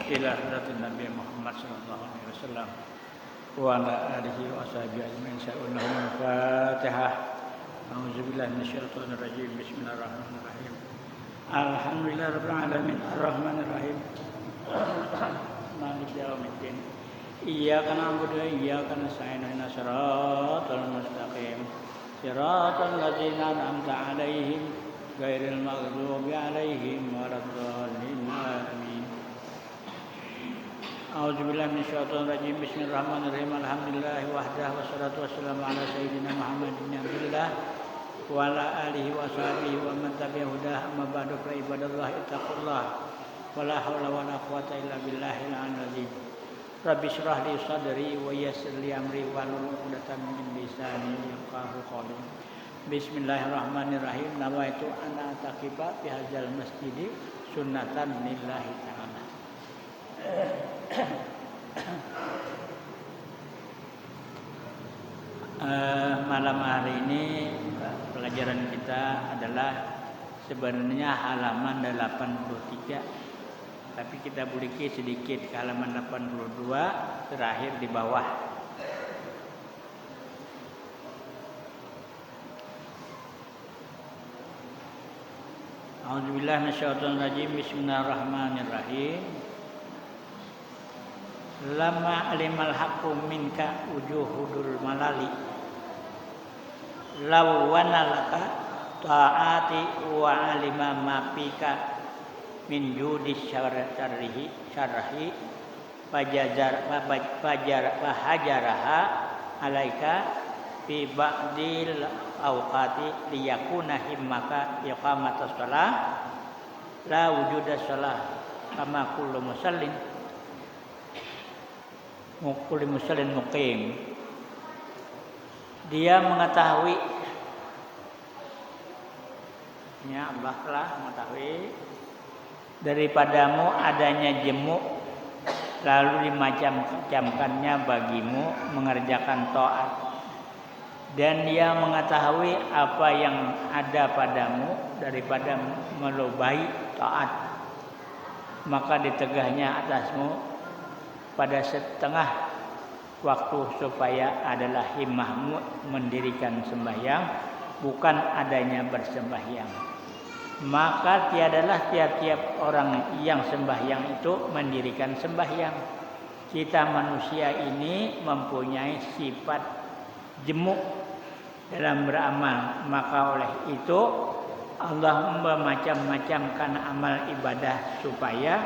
ila hadratin Nabi Muhammad sallallahu alaihi wasallam wa ala alihi wa sahbihi ajma'in. Al-Fatihah. A'udzubillahi minasyaitonir rajim. Bismillahirrahmanirrahim. Alhamdulillahirabbil alamin arrahmanir rahim. Maliki yaumiddin. Iyyaka na'budu wa iyyaka nasta'in. Ihdinas siratal mustaqim. Siratal ladzina an'amta 'alaihim ghairil maghdubi 'alaihim waladdallin. Amin. A'udzubillahi minasyaitonir rajim. Bismillahirrahmanirrahim. Alhamdulillahi wahdahu wassalatu wassalamu ala sayyidina Muhammadin abdillah wa ala alihi wa sahbihi wa man tabi'ahu hudah. Amma ba'du fa ibadallah ittaqullah wa la haula wa la quwwata illa billahil aliyyil azim. Rabbi shrah li sadri wa yassir li amri wahlul 'uqdatam min lisani yafqahu qawli. Bismillahirrahmanirrahim. Nawaitu an ataqifa fi hadzal masjidi sunnatan lillahi ta'ala. Malam hari ini pelajaran kita adalah sebenarnya halaman 83, tapi kita balik sedikit ke halaman 82 terakhir di bawah. A'udzubillahi minasyaitonir rajim. Bismillahirrahmanirrahim. Lama alimal haqqu minka wujuhudul malali law wanalaka ta'ati wa alima ma fika min judi syarrihi fahajaraha alaika fi ba'dil awqati liyakuna himmaka iqamatas shalah la wujudas shalah kama kullu musallin muqim. Dia mengetahui, ya Allah telah mengetahui daripadamu adanya jemu, lalu dimacam-macamkannya bagimu mengerjakan taat. Dan dia mengetahui apa yang ada padamu daripada melubai taat, maka ditegahnya atasmu pada setengah waktu supaya adalah himmahmu mendirikan sembahyang, bukan adanya bersembahyang. Maka tiadalah tiap-tiap orang yang sembahyang itu mendirikan sembahyang. Kita manusia ini mempunyai sifat jemu dalam beramal, maka oleh itu Allah memacam-macamkan amal ibadah supaya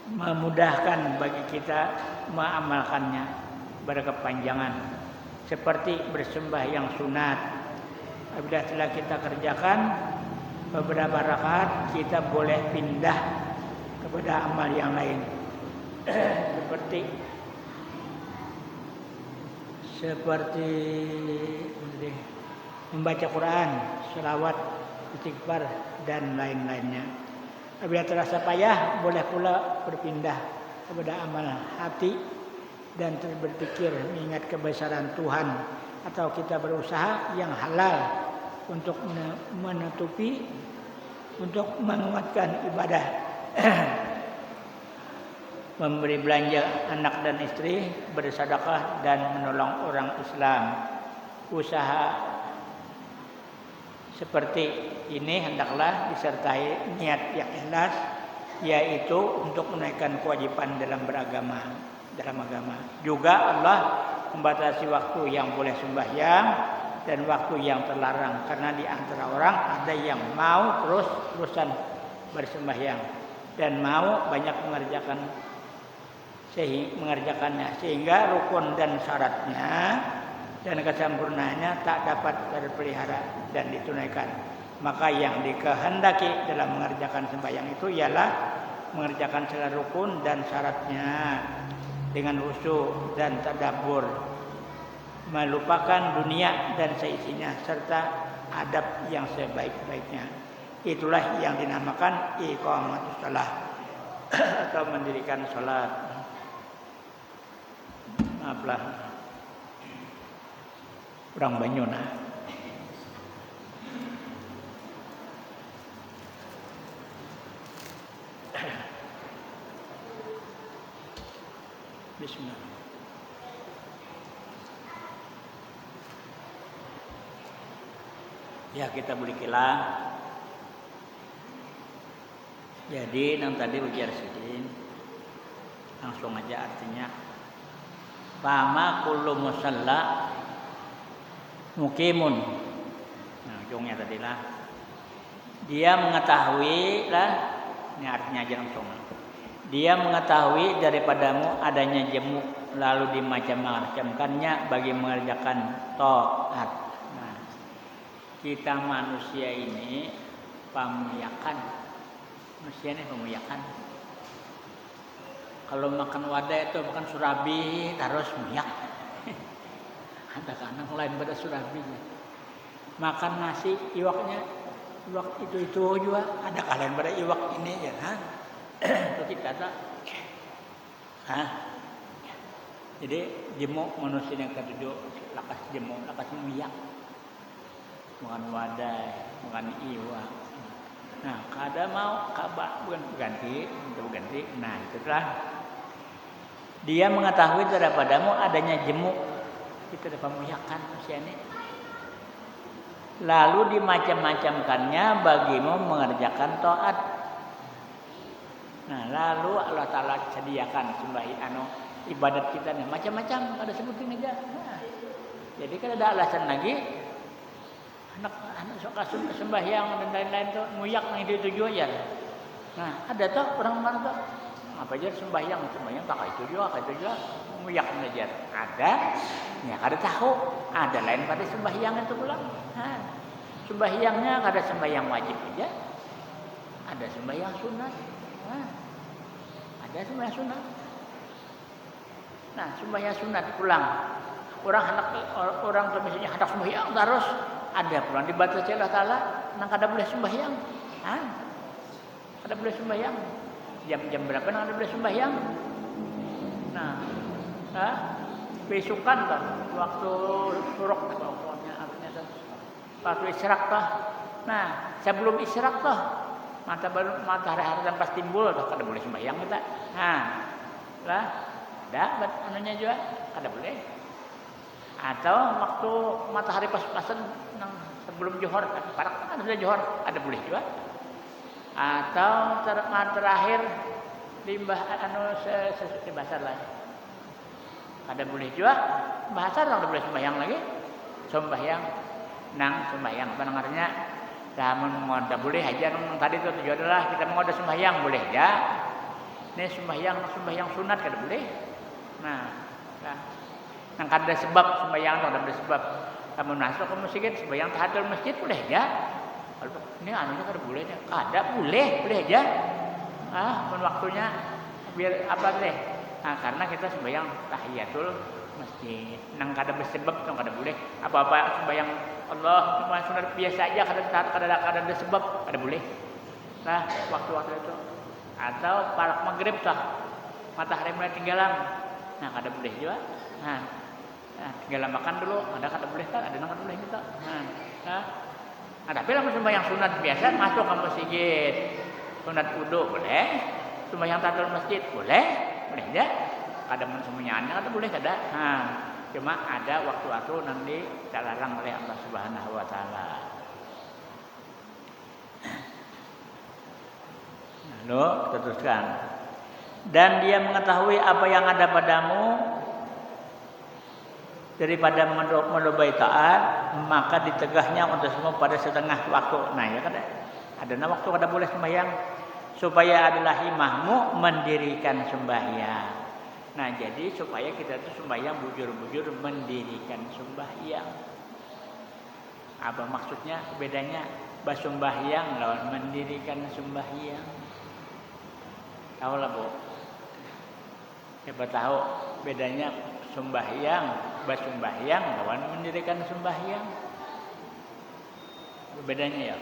memudahkan bagi kita mengamalkannya berkepanjangan. Seperti bersembahyang sunat, apabila telah kita kerjakan beberapa rakaat, kita boleh pindah kepada amal yang lain. seperti membaca Quran, sholawat, istighfar dan lain-lainnya. Apabila terasa payah, boleh pula berpindah kepada amal hati dan berpikir mengingat kebesaran Tuhan, atau kita berusaha yang halal untuk menutupi, untuk menguatkan ibadah. Memberi belanja anak dan istri, bersedekah dan menolong orang Islam. Usaha seperti ini hendaklah disertai niat yang ikhlas, yaitu untuk menaikkan kewajiban dalam agama. Juga Allah membatasi waktu yang boleh sembahyang dan waktu yang terlarang, karena di antara orang ada yang mau terus-terusan bersembahyang dan mau banyak mengerjakannya, sehingga rukun dan syaratnya dan kesempurnaannya tak dapat terpelihara dan ditunaikan. Maka yang dikehendaki dalam mengerjakan sembahyang itu ialah mengerjakan segala rukun dan syaratnya dengan khusyuk dan tadabbur, melupakan dunia dan seisinya serta adab yang sebaik-baiknya. Itulah yang dinamakan iqamatus shalah atau mendirikan salat. Maaflah, kurang Banyuna. Bismillah. Ya, kita boleh kilang. Jadi yang tadi ujar sidin langsung aja artinya. Fama kullu musalla mukimun. Nah, ujungnya tadi lah. Dia mengetahui lah, ini artinya aja langsung. Dia mengetahui daripadamu adanya jemu lalu dimacam-macamkannya bagi mengerjakan taat. Nah, kita manusia ini pamuyakan. Manusia ini pamuyakan. Kalau makan wadah itu makan surabi terus muyak. Ada kanang lain pada surabinya. Makan nasi iwaknya iwak itu juga ada kalian pada iwak ini ya kan. Itu kita tak. Jadi jemu manusia yang keduduk lakas jemu lakas muyak. Makan wadah, makan iwak. Nah, kada mau kabak bukan ganti. Nah, itulah dia mengetahui daripadamu adanya jemu. Kita dapat muyakan manusia ini. Lalu dimacam-macamkannya bagimu mengerjakan taat. Nah, lalu Allah Ta'ala sediakan ibadat kita nih macam-macam, ada sebutin aja. Nah, jadi kan ada alasan lagi anak sok sembahyang dan lain-lain tuh muyak nang itu aja. Nah, ada tuh orang-orang tuh apa aja sembahyang tak itu juga muyak aja. Ada, ya kada tahu. Ada lain pada sembahyang itu pulang. Nah, sembahyangnya kada sembahyang wajib aja. Ada sembahyang sunat. Nah, ada sembahyang sunat. Nah, sembahyang sunat pulang. Orang tuh misalnya hendak sembahyang terus ada pulang dibatas Allah Ta'ala nang kada boleh sembahyang. Kada boleh sembahyang. Jam berapa nang kada boleh sembahyang? Nah, besukan kan waktu suruk pokoknya artinya tuh. Waktu isyraq tuh. Nah, sebelum isyraq tuh matahari pas timbul tuh kada boleh sembahyang kita. Nah, lah dapat anunya juga kada boleh. Atau waktu matahari pas-pasan sebelum johor, parak kan sudah johor, ada boleh juga. Atau terakhir limbah bahasa lah. Ada boleh juga bahasa orang boleh sembahyang lagi. Sembahyang apa namanya? Namun ada boleh aja tadi itu tujuan adalah kita mau ada sembahyang boleh ya. Ini sembahyang sunat kada boleh. Nah, nang kada sebab sembahyang ada sebab. Kamu masuk ke masjid sembahyang tahatul masjid boleh ya. Ini anunya kada boleh ya. Kada boleh aja. Waktunya biar apa deh. Nah, karena kita sembahyang tahiyatul masjid. Nang kada bersebab nang kada boleh. Apa-apa sembahyang Allah cuma sunat biasa aja kada ada sebab kada boleh. Nah, waktu-waktu itu atau parak maghrib tah. Matahari mulai tenggelam. Nah, kada boleh juga. Nah, tinggal makan dulu, ada kada boleh kan, ada nang kada boleh kita. Tapi lamun sembahyang sunat biasa masuk ke masjid. Sunat wudu boleh, sembahyang tahatul masjid boleh aja. Kada mun semuanya kada boleh kada. Cuma ada waktu-waktu nanti dilarang oleh Allah Subhanahu wa taala. Lalu teruskan. Dan dia mengetahui apa yang ada padamu daripada melubai taat, maka ditegahnya untuk semua pada setengah waktu. Nah, ya kan ada waktu kada boleh sembahyang supaya adalah himahmu mendirikan sembahyang. Nah, jadi supaya kita itu sembahyang bujur-bujur mendirikan sembahyang. Apa maksudnya? Bedanya basembahyang lawan mendirikan sembahyang. Tahu lah, Bu. Siapa tahu bedanya sembahyang, basembahyang lawan mendirikan sembahyang. Bedanya ya.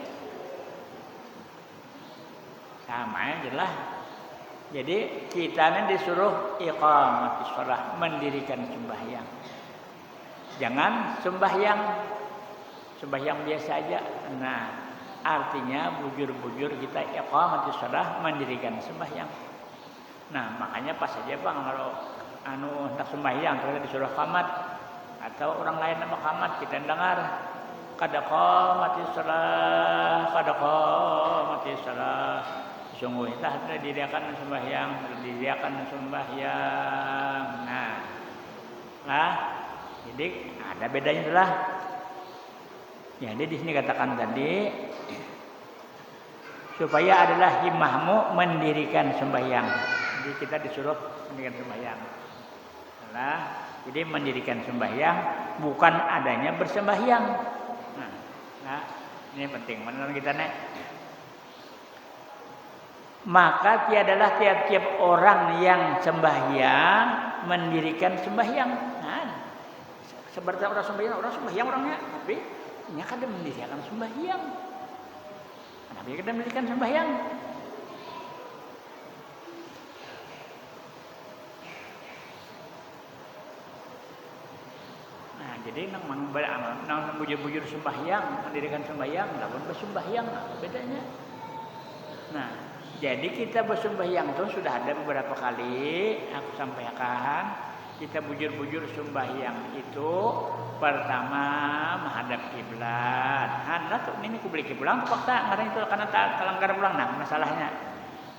Sama aja lah. Jadi kita ini disuruh iqamatis shalah, mendirikan sembahyang. Jangan sembahyang biasa aja. Nah, artinya bujur-bujur kita iqamatis shalah, mendirikan sembahyang. Nah, makanya pas aja Bang kalau hendak sembahyang kita disuruh qamat atau orang lain nama qamat kita dengar qad qamatis shalah sungguh telah didirikan sembahyang. Nah, jadi ada bedanya itulah. Jadi di sini katakan tadi supaya adalah himmahmu mendirikan sembahyang. Jadi kita disuruh mendirikan sembahyang. Nah, jadi mendirikan sembahyang bukan adanya bersembahyang. Nah, ini penting menurut kita nih. Maka tiadalah tiap-tiap orang yang sembahyang mendirikan sembahyang. Nah, seperti orang sembahyang orangnya, tapi ini kan dia mendirikan sembahyang. Kenapa kita mendirikan sembahyang? Nah, jadi nang bujur-bujur sembahyang, mendirikan sembahyang, lawan bersembahyang, apa bedanya? Nah, jadi kita bersembahyang itu sudah ada beberapa kali aku sampaikan. Kita bujur-bujur sembahyang itu pertama menghadap kiblat. Nah, tuh ini ku beli kiblat fakta karena itu karena kelanggar pulang nah masalahnya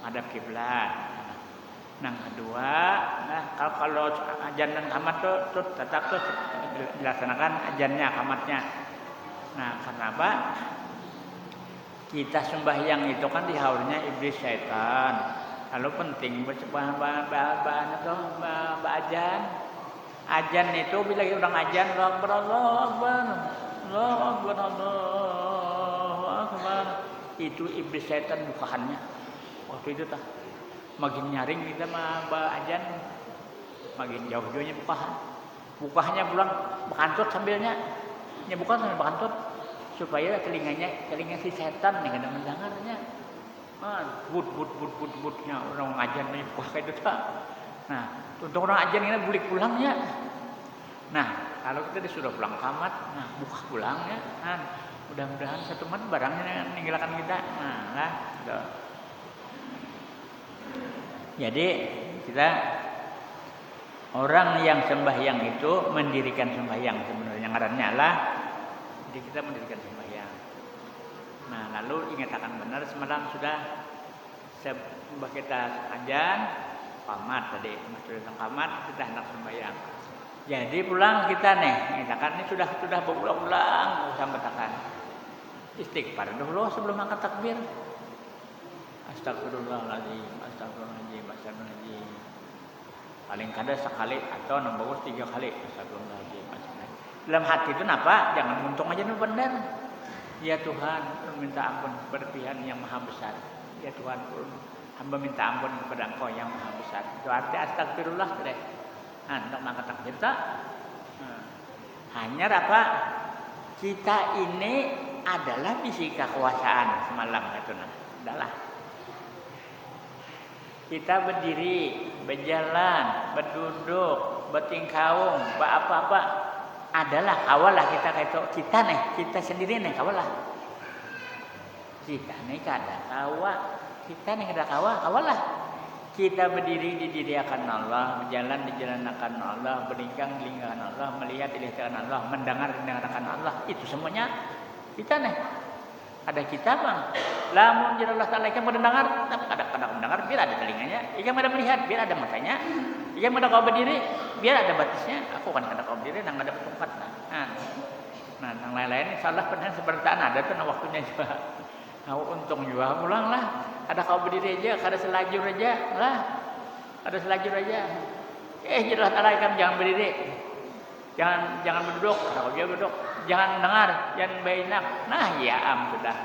menghadap kiblat. Nah, kedua, kalau ajan dan qamat tuh tetap tuh dilaksanakan ajannya, qamatnya. Nah, karena apa? Kita sembahyang itu kan dihaurnya iblis syaitan. Lalu penting bahan itu ajan. Ajan itu bila orang ajan Allahu Akbar. Itu iblis syaitan bukahannya. Waktu itu tah makin nyaring kita ajan makin jauh-jauhnya bukahan. Bukahnya pulang bakantut sambilnya. Ya bukan sambil bakantut. Supaya telinga si setan nih kada mendengarnya. But-nya orang ajan nih buah kayak itu tak. Nah, untuk orang ajan ini bulik pulangnya. Nah, kalau kita disuruh pulang qamat, nah buka pulangnya. Nah, mudah-mudahan satu mat barangnya ninggalkan kita. Nah, gitu. Jadi kita orang yang sembahyang itu mendirikan sembahyang sebenarnya ngarannya lah. Jadi kita mendirikan sembahyang. Nah, lalu ingatakan benar semalam sudah sebab kita ajan qamat tadi, maksudnya qamat kita hendak sembahyang. Jadi pulang kita nih, ingatakan ini sudah berulang-ulang sampaikan. Istighfar dulu sebelum angkat takbir. Astagfirullahaladzim. Paling kada sekali atau nomor 3 kali. Astagfirullahaladzim. Dalam hati itu apa? Jangan untung aja nu benar. Ya Tuhan, minta ampun kepada Tuhan yang maha besar. Ya Tuhan, hamba minta ampun kepada Engkau yang maha besar. Itu arti astagfirullah deh. Nah, untuk mengangkat takbir tak? Hanya apa? Kita ini adalah misi kekuasaan semalam itu nah. Adalah. Kita berdiri, berjalan, berduduk, bertingkaung, apa-apa adalah kawalah kita sendiri nih kawalah. Kita nih kada kawalah. Kita berdiri didirikan Allah, berjalan dijalankan Allah, berlingkang dilingkangkan Allah, melihat dilihatkan Allah, mendengar didengarkan Allah. Itu semuanya kita nih. Ada kita bang. Lamun Allah Taala yang mendengar, tapi kadang-kadang mendengar biar ada telinganya, yang ada melihat biar ada matanya, yang ada kau berdiri biar ada batasnya. Aku kan kada kau berdiri nang ada tempat. Nah, yang lain-lain insyaallah pernah seperti ada tuh waktunya juga. Nah, untung juga pulang lah. Ada kau berdiri aja, ada selajur aja lah. Ada selajur aja. Allah Taala jangan berdiri. Jangan berduduk, kalau dia duduk. Jangan dengar, jangan berhinak. Nah, ya sudah.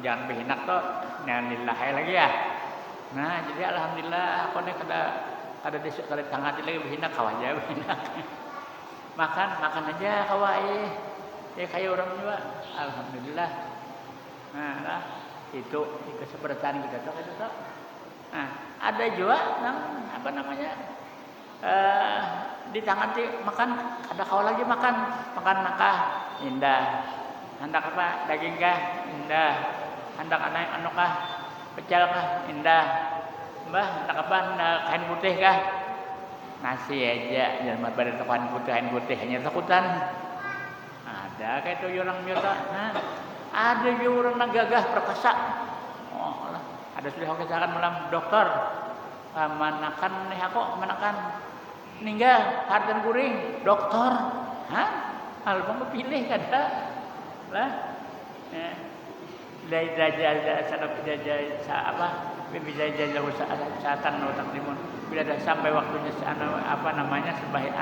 Jangan berhinak tuh. Alhamdulillah lagi ya. Nah, jadi alhamdulillah aku nih kada tangati lagi berhinak kau aja berhinak. Makan aja kau ya kayak orang juga. Alhamdulillah. Nah, lah itu kesepertaan kita tuh itu tuh. Nah, ada juga apa namanya? Di tangan makan ada kau lagi makan nakah indah hendak apa daging kah indah hendak anak kah pecel kah indah mbah hendak apa kain putih kah nasi aja jangan pada tekan putih hanya takutan. Ada kayak itu orang nyata. Ada juga orang gagah perkasa. Oh, lah. Ada sudah kesakan malam dokter. Manakan nih aku manakan ninggal hardan kuring dokter. Alpang pilih kada. Lah. Dari apa? Bisa jaga usaha kesehatan no takdimun. Bila dah sampai waktunya apa namanya sebaik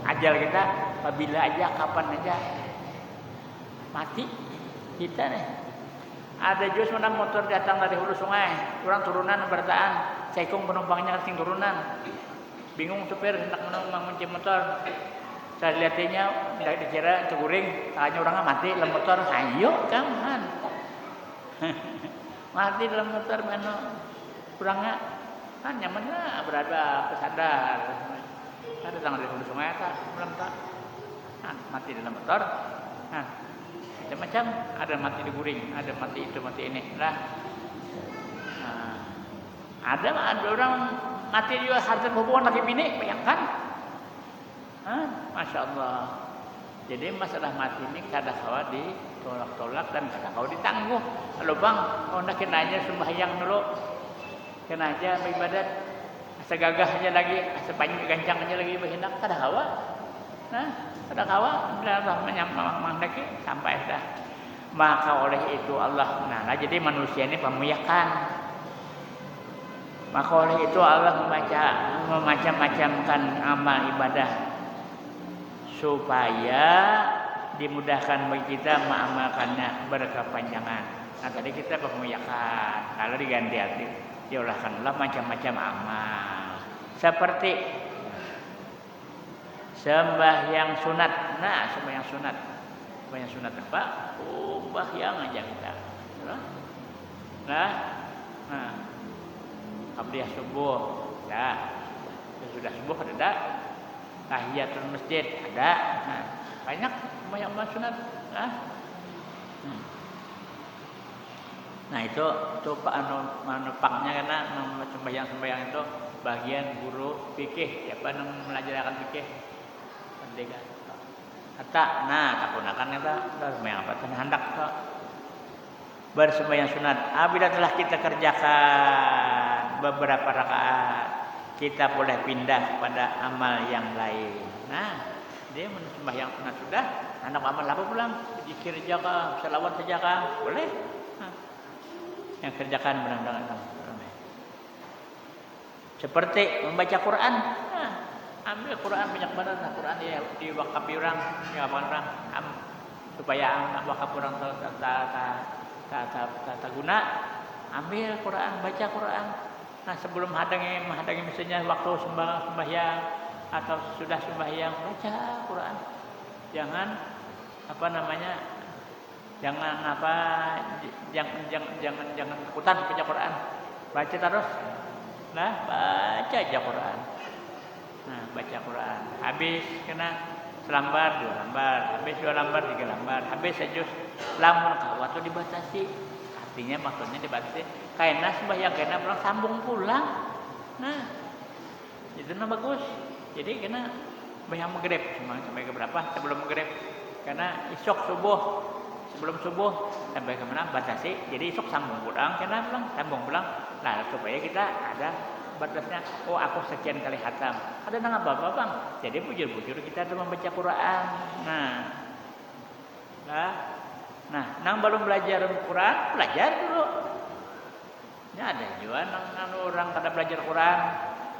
ajal kita, apabila aja kapan aja mati kita nih. Ada jus mana motor datang dari hulu sungai, kurang turunan bertaan, cekung penumpangnya sing turunan. Bingung supir hendak mengunci motor. Saya lihatnya tidak dikira ceguring, tanya orangnya mati dalam motor. Ayo kaman. Mati dalam motor mana kurangnya kan nyaman lah berada kesadar. Ada datang dari hulu sungai tak belum tak. Mati dalam motor. Macam-macam ada mati di guring, ada mati itu mati ini lah. Ada orang mati juga harta hubungan laki bini, bayangkan. Masya Allah. Jadi masalah mati ini kadang kala ditolak-tolak dan kadang kala ditangguh. Kalau bang, nak kena aja sembahyang dulu, kena aja beribadat, segagah aja lagi, sebanyak gancang aja lagi berhendak kadang kala. Kadang kala Allah menyampai sampai dah. Maka oleh itu Allah jadi manusia ini pemuyakan. Maka oleh itu Allah memacam-macamkan amal ibadah supaya dimudahkan bagi kita mengamalkannya berkepanjangan. Tadi kita pemuyakan. Kalau diganti arti, diolahkanlah macam-macam amal. Seperti sembahyang sunat. Sembahyang sunat. Sembahyang sunat apa? Sembahyang aja kita. Qabliyah subuh. Sudah subuh ada. Tahiyatul masjid ada. Banyak sembahyang sunat. Nah itu manfaatnya karena sembahyang itu bagian guru fikih, siapa yang mengajarkan fikih pendidikan. Tak gunakan kita sembahyang apa? Hendak bersembahyang sunat. Apabila telah kita kerjakan beberapa rakaat, kita boleh pindah pada amal yang lain. Dia sembahyang sunat sudah, anak amal apa pulang? Zikir saja kah, selawat saja kah? Boleh. Yang kerjakan benar-benar seperti membaca Quran. Ambil Quran banyak banget. Quran diwakafi orang, supaya wakaf orang tak guna. Ambil Quran, baca Quran. Sebelum menghadangi misalnya waktu sembahyang atau sudah sembahyang, baca Quran. Jangan jangan takutan baca Quran. Baca terus. Baca aja Quran. Baca Quran. Habis kena selambar, 2 lembar, habis 2 lembar, 3 lembar, habis sejus lamun waktu dibatasi. Artinya maksudnya dibatasi. Kaina sembahyang kaina pulang sambung pulang. Itu bagus. Jadi kena sembahyang maghrib sampai ke berapa? Sebelum maghrib. Karena isok subuh, sebelum subuh sampai ke mana batasi. Jadi isok sambung pulang, kena pulang sambung pulang. Supaya kita ada batasnya. Aku sekian kali khatam. Ada nang apa bang? Jadi bujur-bujur kita itu membaca Quran. Nang belum belajar Quran, belajar dulu. Ada juga nang orang kada belajar Quran,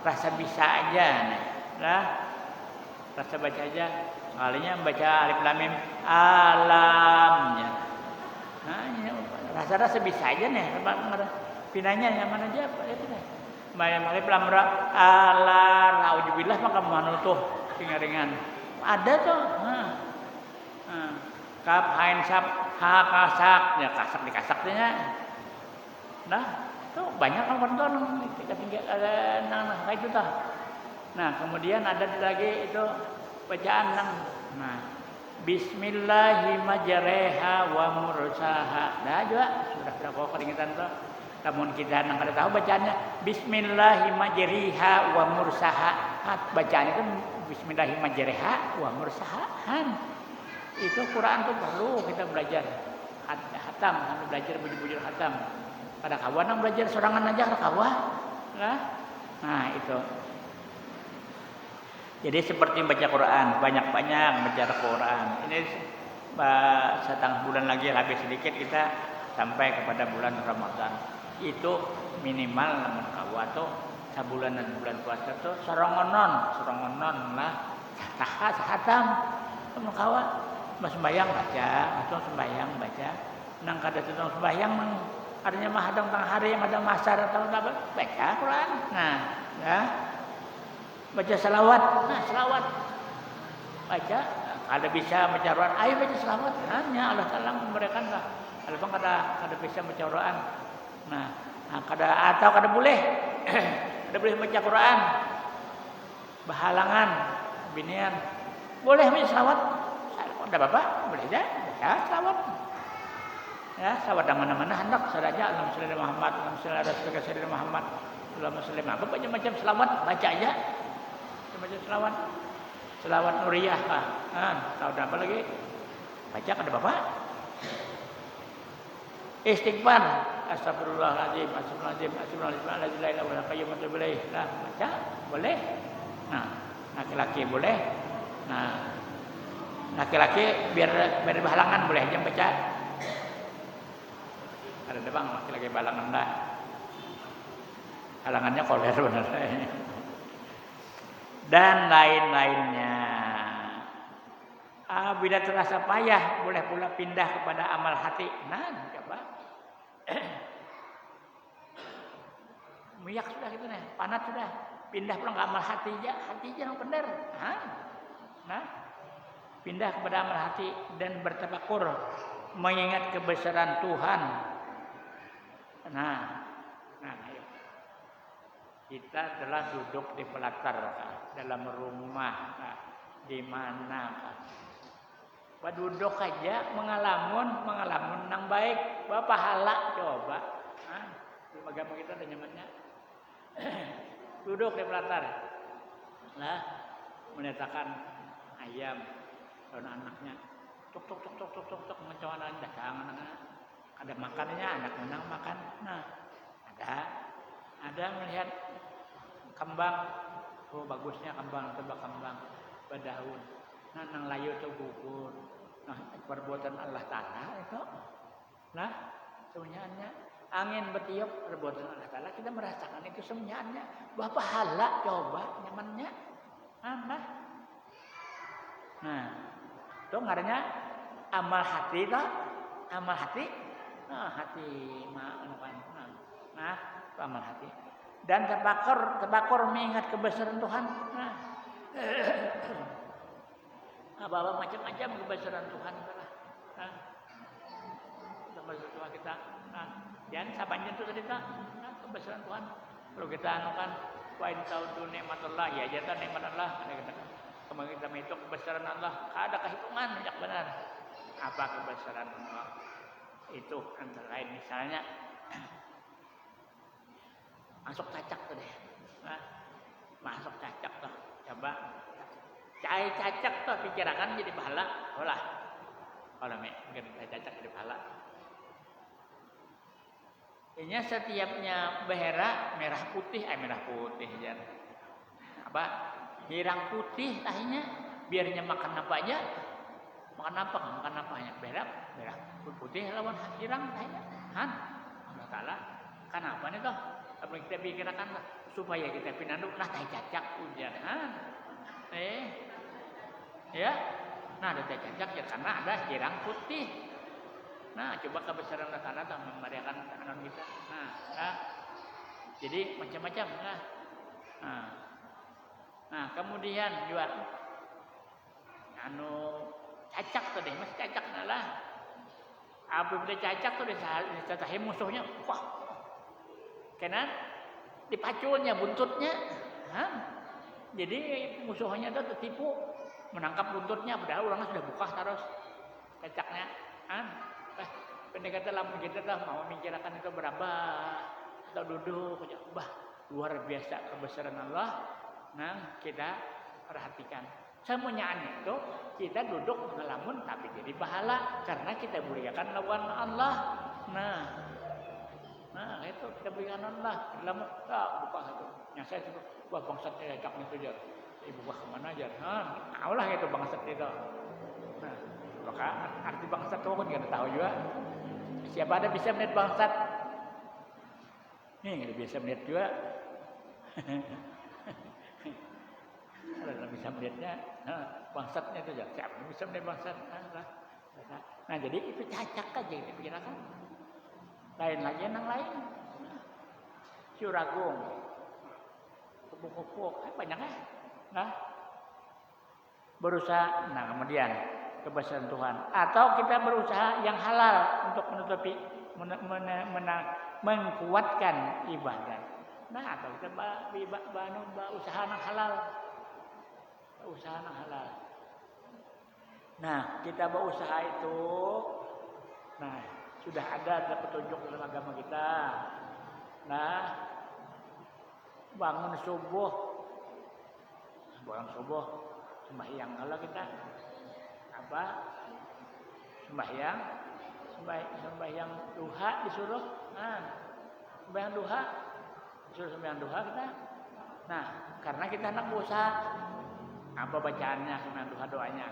rasa bisa aja rasa baca aja. Kalinya membaca alif lam mim alamnya. Rasa bisa aja nih. Pinanya yang mana aja itu deh. Alif lam ra ala auzubillah maka manutuh ringan-ringan. Ada tuh. Kaf hain sab ha kasak ya kasak dikasaknya. Tuh banyak kawan-kawan tinggal ada kayak itu tah. Kemudian ada lagi itu bacaan Bismillahirrahmanirrahim wa mursaha. Juga sudah berapa peringatan tuh. Namun kita kada tahu bacaannya Bismillahirrahmanirrahim wa mursaha. bacaan itu bismillahirrahmanirrahim wa mursahan. Itu Quran tuh perlu kita belajar. Hatam, sampai belajar bujur-bujur hatam. Pada kawan yang belajar sorangan aja ke kawan. Nah, itu. Jadi seperti baca Quran, banyak-banyak baca Quran. Ini setengah bulan lagi habis sedikit kita sampai kepada bulan Ramadan. Itu minimal namun kawan tuh sebulan dan bulan puasa tuh sorongonon lah. Hatam, namun kawan. Mas sembahyang baca, atau sembahyang baca. Nang kada tutang sembahyang artinya mah hadang tang hari yang ada masar atau apa baca Quran. Nah, ya. Baca selawat. Nah, selawat. Baca. Kalau bisa baca Quran, ayo baca selawat. Hanya Allah Taala memberikanlah. Kalau bang kada bisa baca Quran. Nah, kada boleh. Kada boleh baca Quran. Berhalangan binian. Boleh baca selawat. Ada apa? Boleh aja. Ya, selawat. Ya, selawat yang mana-mana hendak saja. Allahumma shalli ala Muhammad, Allahumma shalli ala sayyidina Muhammad, Allahumma shalli apa macam-macam selawat baca aja. Baca selawat. Selawat nuriyah kah? Tahu apa lagi? Baca kada apa? Istighfar. Astagfirullahaladzim, astagfirullahaladzim, astagfirullahaladzim, la ilaha illallah, qayyum atubu ilaih. Nah, baca boleh. Nah, laki-laki boleh. Nah, laki-laki biar berhalangan boleh aja baca. Ada bang laki-laki balangan dah. Halangannya koler benar. Dan lain-lainnya. Bila terasa payah boleh pula pindah kepada amal hati. Nah, coba. Miyak sudah gitu nih, panat sudah. Pindah pula ke amal hati aja yang benar. Nah. Pindah kepada amal hati dan bertafakur mengingat kebesaran Tuhan. Nah, ayo. Kita telah duduk di pelatar dalam rumah di mana duduk aja mengalamun nang baik bapak halak coba. Di agama kita ada nyamannya. Duduk di pelatar. Nah, menetapkan ayam dan anaknya tok mencawan dagang anak ada makannya anak menang makan. Nah, ada melihat kembang, bagusnya kembang berdaun. Nah, nang layu tuh gugur. Nah, perbuatan Allah Taala itu. Nah, semuanya angin bertiup perbuatan Allah Taala kita merasakan itu semuanya. Bapak halak coba nyamannya. Nah, itu ngarannya amal hati toh. Amal hati. Nah, hati Nah, itu amal hati. Dan terbakur mengingat kebesaran Tuhan. Nah. Apa macam-macam kebesaran Tuhan itulah. Nah. Kebesaran Tuhan kita. Nah, jangan sabannya itu cerita. Nah, kebesaran Tuhan. Kalau kita anukan wa in ta'udu nikmatullah ya jatan nikmat Allah ada kata. Kemudian kita menghitung kebesaran Allah, ada kehitungan yang benar. Apa kebesaran Allah? Itu antara lain misalnya masuk cacak tuh deh. Nah, masuk cacak tuh. Coba cai cacak tuh pikirkan jadi pahala. Kalau mungkin cacak jadi pahala. Ini setiapnya behera merah putih ya. Apa? Hirang putih tahinya biarnya makan apa aja. Makan apa hanya merah putih lawan hirang tahinya. Allah Taala kenapa nih toh? Apa kita pikirkan supaya kita pinandu nah tai cacak hujan. Ya. Nah, ada tai cacak ya karena ada hirang putih. Nah, coba kebesaran Allah Taala tak memariakan anak kita. Nah. Jadi macam-macam Nah, kemudian juga cacak tuh deh, masih cacak lah. Apabila cacak tuh ditahi musuhnya, wah. Karena dipaculnya buntutnya. Jadi musuhnya tuh tertipu menangkap buntutnya padahal orangnya sudah buka terus cacaknya. Pendekatan lamun kita tuh mau memikirkan itu berapa atau duduk luar biasa kebesaran Allah. Nah, kita perhatikan. Semuanya itu kita duduk ngelamun tapi jadi pahala karena kita muliakan lawan Allah. Nah itu kita berikan Allah. Lama buka itu. Yang saya suruh wah bangsat cak itu aja. Ibu buka kemana aja? Tahu lah itu bangsat itu. Nah, maka arti bangsat itu kan nggak tahu juga. Siapa ada bisa melihat bangsat? Nih nggak bisa melihat juga. Kalau bisa melihatnya, bangsatnya itu aja. Siapa bisa melihat bangsat? Nah jadi itu cacak aja itu pikiran. Lain lagi yang lain. Syuragung, kupu-kupu, banyak ya. Nah, berusaha. Nah kemudian kebesaran Tuhan. Atau kita berusaha yang halal untuk menutupi, mengkuatkan ibadah. Nah atau kita usaha yang halal. Usaha yang halal. Nah, kita berusaha itu, nah sudah ada petunjuk dalam agama kita. Nah, bangun subuh, sembahyang kalau kita apa? Sembahyang duha disuruh. Sembahyang duha kita. Nah, karena kita anak usaha. Apa bacaannya sembahyang duha doanya?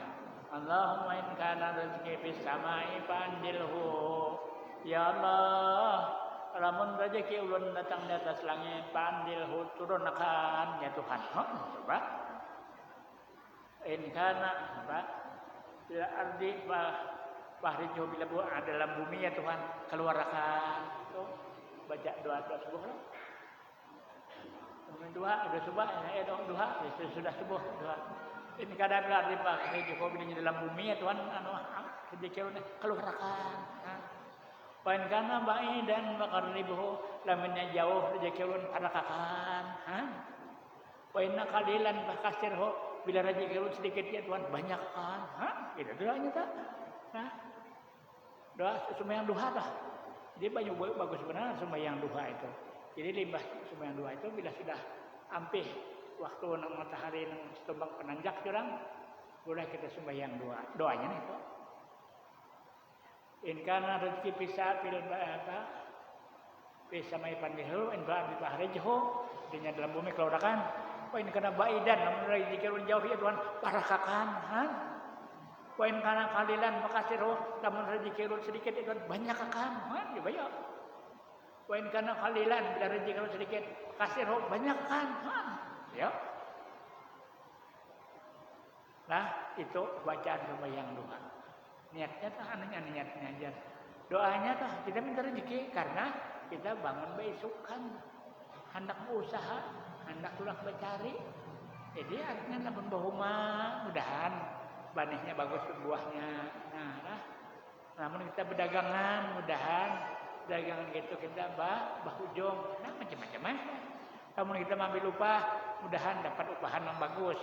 Allahumma in kana rezeki fis samai fandilhu. Ya Allah, lamun rezeki ulun datang di atas langit pandilhu turunkan ya Tuhan. Coba. In kana bila ardi fahrijuhu bila dalam bumi ya Tuhan keluarkan. Tuh baca doa subuh. Dua sudah subuh, duha sudah subuh duha. Ini kadang arti pak ini dalam bumi ya Tuhan sedikit keluarkan. Pain kana baik dan bakar ribuh lamanya jauh rezeki ulun parakakan. Pain kalilan bakasirho bila rezeki ulun sedikit ya Tuhan banyakkan. Itu doanya tak. Doa sembahyang duha tah. Jadi banyak bagus benar sembahyang duha itu. Jadi limbah sembahyang duha itu bila sudah ampih waktu matahari tumbang penanjak curang, boleh kita sembahyang doanya nih kok. In kana rezeki bisa fil bisa mai pandihu in ba di bahrijuhu dinya dalam bumi keluarkan. Poin kana baidan namun rezeki jauh ya Tuhan barakakan. Poin kana kalilan makasiru namun rezeki sedikit itu banyakkan. Ya banyak. Poin kana kalilan bila rezeki sedikit kasih banyak kan. Ya. Nah, itu bacaan sembahyang doa. Niatnya tuh niatnya aja. Doanya tuh kita minta rezeki karena kita bangun besok kan hendak berusaha, hendak pulang mencari. Jadi artinya lamun bahuma mudahan banihnya bagus buahnya. Nah, namun kita berdagangan mudahan dagangan gitu kita bahujung, nah macam-macam Kamu kita ambil upah, mudahan dapat upahan yang bagus.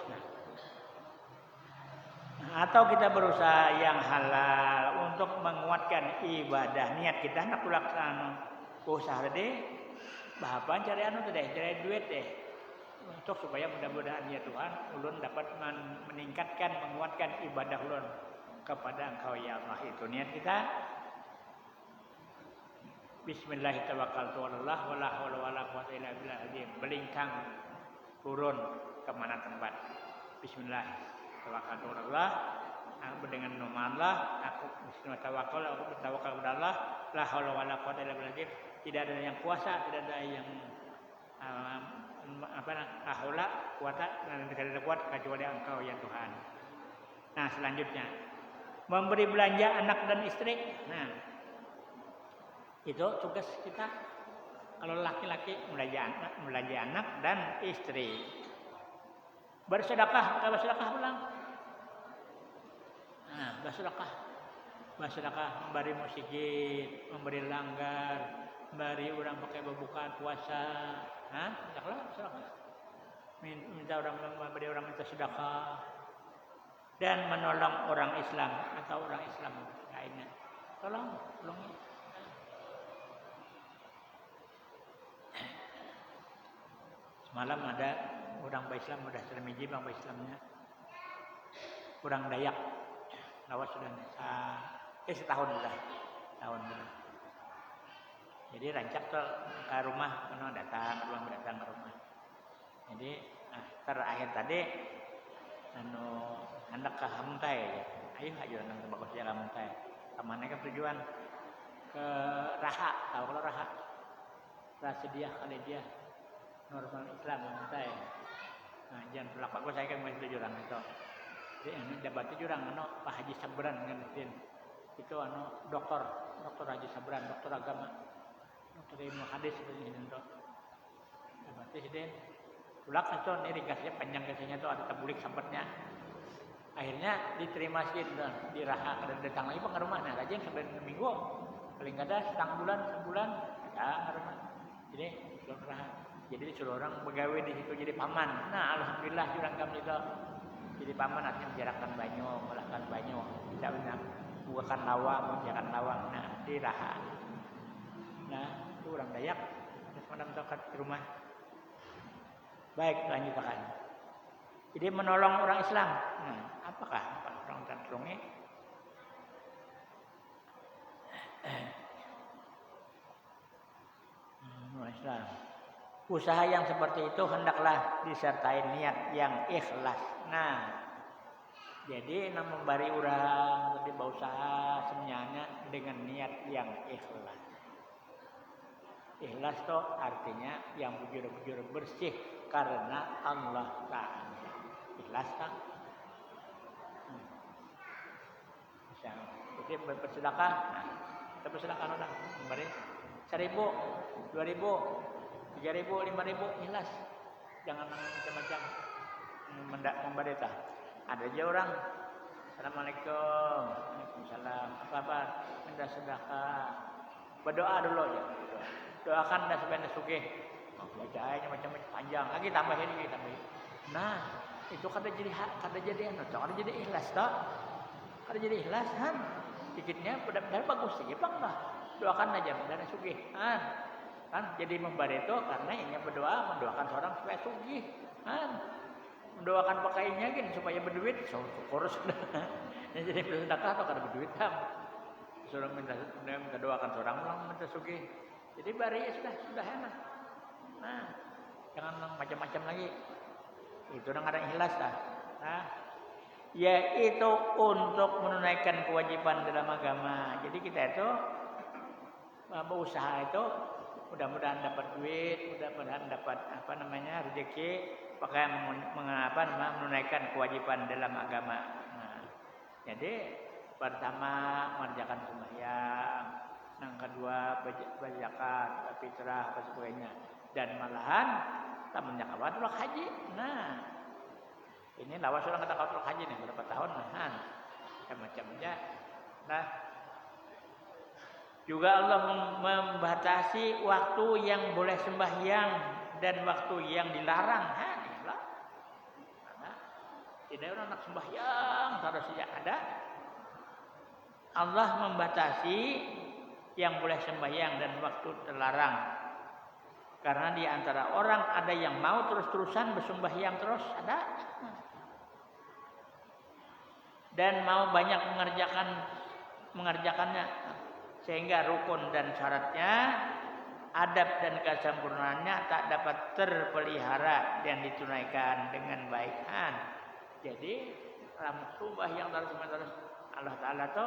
Atau kita berusaha yang halal untuk menguatkan ibadah niat kita hendak laksana. Usaha deh, bahapan cari cari duit deh. Untuk supaya mudah-mudahan ya Tuhan, ulun dapat meningkatkan, menguatkan ibadah ulun kepada Engkau ya Allah. Itu niat kita. Bismillahirrahmanirrahim. Wala haula wala quwwata illa billah. Belingkang turun ke mana tempat. Bismillahirrahmanirrahim. Aku dengan nama Allah, aku bertawakal kepada Allah. La haula wala quwwata illa billah. Tidak ada yang kuasa, tidak ada yang haula kuasa dan tidak ada kuat kecuali Engkau ya Tuhan. Nah, selanjutnya memberi belanja anak dan istri. Nah, itu tugas kita. Kalau laki-laki belanja anak dan istri. Bersedekah pulang. Nah, bersedekah memberi masjid, memberi langgar, memberi orang pakai berbuka puasa. Sedekah. Minta orang memberi orang minta sedekah. Dan menolong orang Islam atau orang Islam lainnya. Tolong. Semalam ada Orang Islam udah seremiji bang Islamnya. Kurang Dayak, lawas sudah setahun sudah, tahun sudah. Jadi rancak tuh ke rumah, datang ke rumah. Jadi terakhir tadi, hendak ke Hamuntai ya. Ayo aja nang bagus ya Hamuntai. Kemana ke tujuan? Ke Raha, tahu kalau Raha? Rasidiah kali dia normal Islam Hamuntai. Nah, jangan pelak bagus saya kan masih tujuan itu. Jadi ini dapat jurang Pak Haji Sabran ngertiin. Itu dokter Haji Sabran, dokter agama. Dokter ilmu hadis ini itu. Dapat sih ulak itu ini ringkasnya panjang kisahnya itu ada tabulik sampatnya. Akhirnya diterima sih di Raha dan datang lagi ke rumah. Nah, rajin sampai minggu. Paling ada sebulan ya ke rumah. Jadi Raha. Jadi disuruh orang pegawai di situ jadi paman. Nah, alhamdulillah jurang kami itu jadi paman artinya menjarakkan banyu, melahkan banyu, bisa bukakan lawang, menjarakkan lawang. Nah, di Raha. Nah, itu orang Dayak. Terus mana mentokat di rumah. Baik, lanjutkan. Jadi menolong orang Islam. Nah, apakah orang Tantrung ini? Orang Islam. Usaha yang seperti itu hendaklah disertai niat yang ikhlas. Nah, jadi memberi orang jadi berusaha semuanya dengan niat yang ikhlas. Ikhlas itu artinya yang bujur-bujur bersih karena Allah Ta'ala. Ikhlas kan? Misalnya, jadi bersedekah, kita bersedekah orang memberi 1.000, 2.000. 3.000, 5.000 ikhlas. Jangan macam-macam memberi tah. Ada aja orang Assalamualaikum, Waalaikumsalam, apa-apa, minta sedekah. Berdoa dulu aja. Doakan dah supaya sugih. Baca aja macam-macam panjang. Lagi tambahin. Nah, itu kada jadi ikhlas tak? Kada jadi ikhlas kan? Dikitnya benar-benar bagus sih, bang lah. Doakan aja dan sugih. Kan jadi memberi itu karena ingin berdoa mendoakan seorang supaya sugih kan mendoakan pakainya kan supaya berduit syukur sudah jadi bersedekah atau kada berduit kan suruh minta doakan seorang orang minta sugih jadi bari ya sudah enak. Nah jangan macam-macam lagi itu orang ada ikhlas dah. Nah yaitu untuk menunaikan kewajiban dalam agama. Jadi kita itu berusaha itu mudah-mudahan dapat duit, mudah-mudahan dapat rezeki, pakai menunaikan kewajiban dalam agama. Nah, jadi pertama mengerjakan sembahyang, yang kedua berzakat, fitrah, dan sebagainya. Dan malahan tak menjakawan haji. Nah, ini lawas orang kata kawat haji nih berapa tahun nah, macam-macamnya. Nah, juga Allah membatasi waktu yang boleh sembahyang dan waktu yang dilarang. Inilah. Tidak orang nak sembahyang terus saja ada. Allah membatasi yang boleh sembahyang dan waktu terlarang. Karena di antara orang ada yang mau terus-terusan bersembahyang terus ada. Dan mau banyak mengerjakannya. Sehingga rukun dan syaratnya, adab dan kesempurnaannya tak dapat terpelihara dan ditunaikan dengan baik. Jadi dalam sembahyang terus Allah Ta'ala itu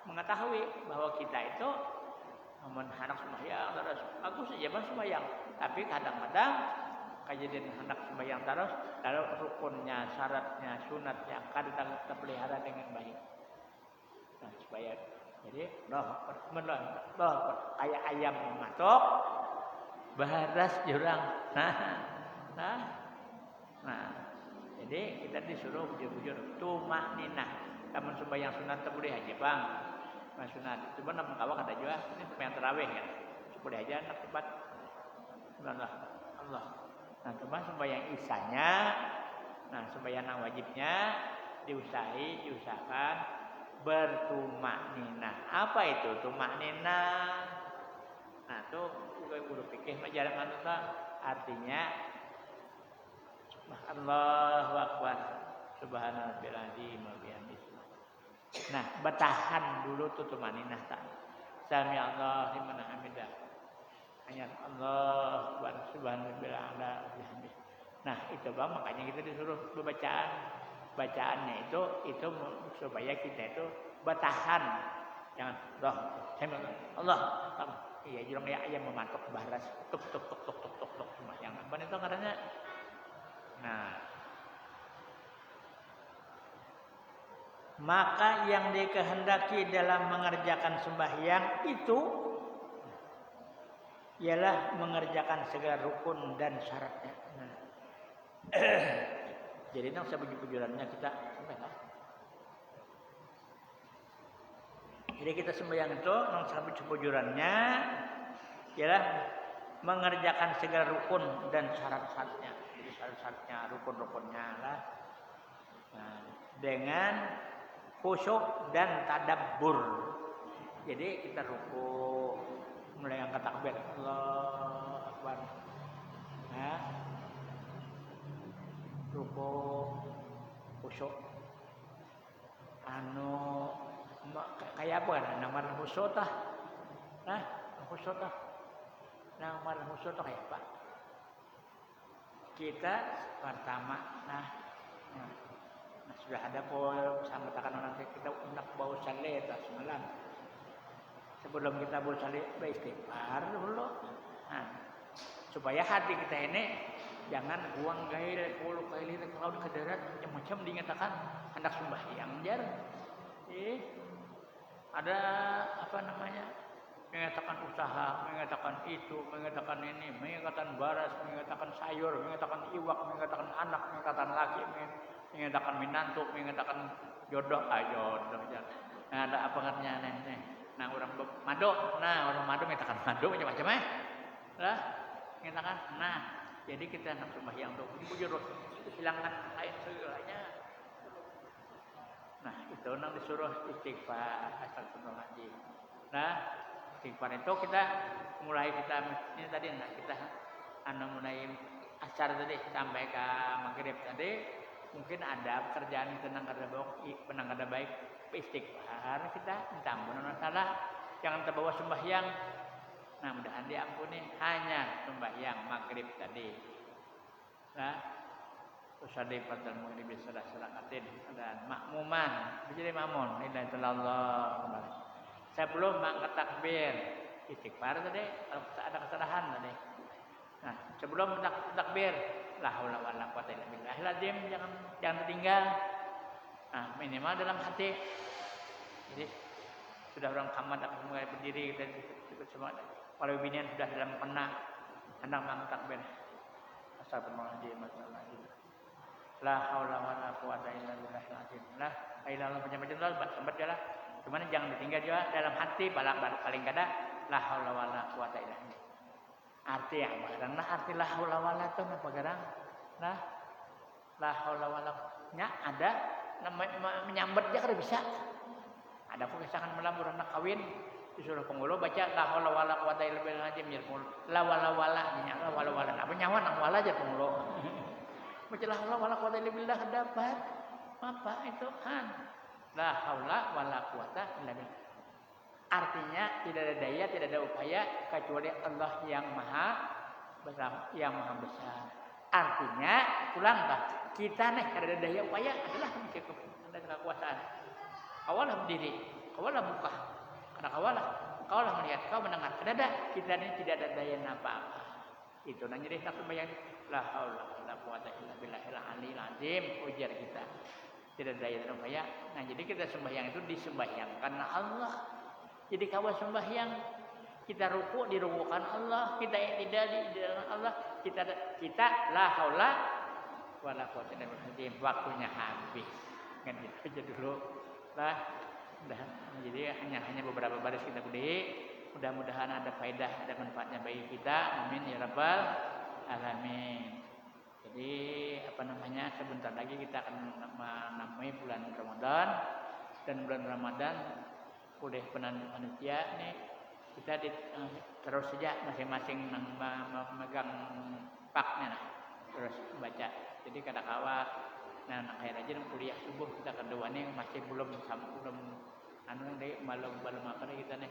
mengetahui bahwa kita itu hendak sembahyang terus bagus saja sembahyang, tapi kadang-kadang kejadian hendak sembahyang terus kalau rukunnya, syaratnya, sunatnya kadang terpelihara dengan baik. Nah, supaya jadi kayak ayam mematok baras jurang. Nah, jadi kita disuruh bujur-bujur tumakninah. Tamun sembahyang sunat tak boleh aja bang. Mas sunat cuma nama kawa kata juga ini sembahyang tarawih kan. Boleh aja nak tempat Allah. Nah, cuma sembahyang isanya, nah sembahyang wajibnya diusahakan bertumakninah. Apa itu tumakninah? Nah, itu juga guru fikih pelajaran manusia artinya Allahu akbar. Subhanallahil azim wa bihamdihi. Nah, bertahan dulu tuh tumaninah tak. Sami Allah liman hamidah. Hanya Allah subhanallahil a'la bihamdihi. Nah, itu Bang, makanya kita disuruh bacaannya itu supaya kita itu bertahan. Jangan Allah. Iya, jurang ayam mematok baras tuk semua yang apa itu karena. Nah, maka yang dikehendaki dalam mengerjakan sembahyang itu ialah mengerjakan segala rukun dan syaratnya. Nah. Jadi nang sebujurannya kita sampaikan. Jadi kita sembahyang itu nang sebujurannya ialah mengerjakan segala rukun dan syarat-syaratnya. Jadi syarat-syaratnya, rukun-rukunnya lah. Nah, dengan khusyuk dan tadabbur. Jadi kita ruku mulai angkat takbir Allahu akbar. Nah, ruku khusyuk. Kayak apa kan? Nama khusyuk tah. Nah, khusyuk tah. Nama khusyuk tah kayak apa? Kita pertama, nah sudah ada pun sama katakan orang kita hendak bau saleh semalam. Sebelum kita bau saleh beristighfar dulu. Nah, supaya hati kita ini jangan buang gairah puluh kali kalau ke darat macam-macam dinyatakan hendak sembahyang jar. Ada apa namanya? Mengatakan usaha, mengatakan itu, mengatakan ini, mengatakan baras, mengatakan sayur, mengatakan iwak, mengatakan anak, mengatakan laki, mengatakan minantu, mengatakan jodoh, jodoh. Nah, ada apa katanya nih? Nah, orang madu, orang madu mengatakan madu macam-macam lah, mengatakan. Nah, jadi kita nak sembahyang untuk bujur, hilangkan lain segalanya. Nah, itu nang disuruh istighfar, astagfirullahaladzim. Nah, istighfar itu kita mulai ini tadi kita mulai asar tadi sampai ke maghrib tadi mungkin ada pekerjaan tenang kada baik istighfar kita minta ampun salah jangan terbawa sembahyang. Nah, mudah-mudahan diampuni hanya sembahyang maghrib tadi. Nah, usadai pada maghrib salah-salakatin dan makmuman menjadi makmun lillahi ta'ala. Sebelum mengangkat takbir istighfar tadi ada kesalahan tadi. Nah, sebelum takbir la haula wala quwata illa billahil azim jangan tinggal. Nah, minimal dalam hati. Jadi sudah orang kamar tak mulai berdiri dan ikut semua. Kalau binian sudah dalam kena hendak mengangkat takbir. Astagfirullahaladzim. La haula wala quwata illa billahil azim. La ilaha illallah sambat jalan. Cuman jangan ditinggal juga dalam hati paling kada la haula wala quwata illa billah. Arti apa? Karena arti la haula wala itu apa garang? Nah, la haula wala nya ada menyambat dia kada bisa. Ada pengesahan melambur anak kawin disuruh pengulo baca la haula wala quwata illa billah la wala nya la wala apa nyawa nang wala aja pengulo. Baca la haula wala quwata illa billah dapat apa itu kan? La haula wala quwata illa billah. Artinya tidak ada daya, tidak ada upaya kecuali Allah yang maha besar, yang maha besar. Artinya ulang kita nih ada daya upaya adalah ada kekuasaan. Kawalah berdiri, kawalah buka, karena kawalah melihat, kau mendengar. Ada kita ini tidak ada daya apa-apa. Itu nang jadi tak sembahyang la haula wala quwata illa billahil aliyil azim ujar kita. Tidak ada daya upaya. Nah, jadi kita sembahyang itu disembahyangkan karena Allah. Jadi kalau sembahyang kita ruku dirukukan Allah, kita tidak di dalam Allah, kita la haula wala quwata illa billah. Waktunya habis. Kan gitu aja dulu. Lah, jadi hanya beberapa baris kita kudi. Mudah-mudahan ada faedah, ada manfaatnya bagi kita. Amin ya rabbal alamin. Jadi sebentar lagi kita akan menamai bulan Ramadan dan bulan Ramadan oleh panitia nih kita terus saja masing-masing memegang paknya terus baca. Jadi kadang-kala nah akhir aja kuliah subuh kita kedua nih masih belum anu deh belum apa nih kita nih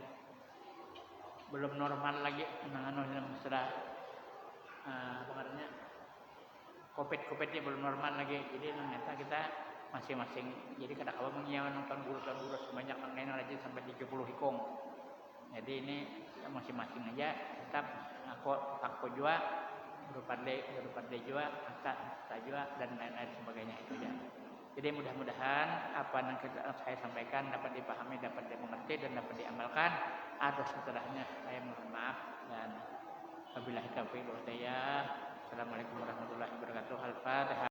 belum normal lagi anu mesra apa namanya covid-nya belum normal lagi. Jadi ternyata kita masing-masing jadi kadang-kala menyiapkan nonton guru sebanyak yang aja sampai 30 hikong. Jadi ini masing-masing aja tetap aku juga berpande juga, tak juga dan lain-lain sebagainya itu ya. Jadi mudah-mudahan apa yang saya sampaikan dapat dipahami, dapat dimengerti dan dapat diamalkan. Atas setelahnya saya mohon maaf dan wabillahi taufiq wal hidayah. Assalamualaikum warahmatullahi wabarakatuh. Al-Fatihah.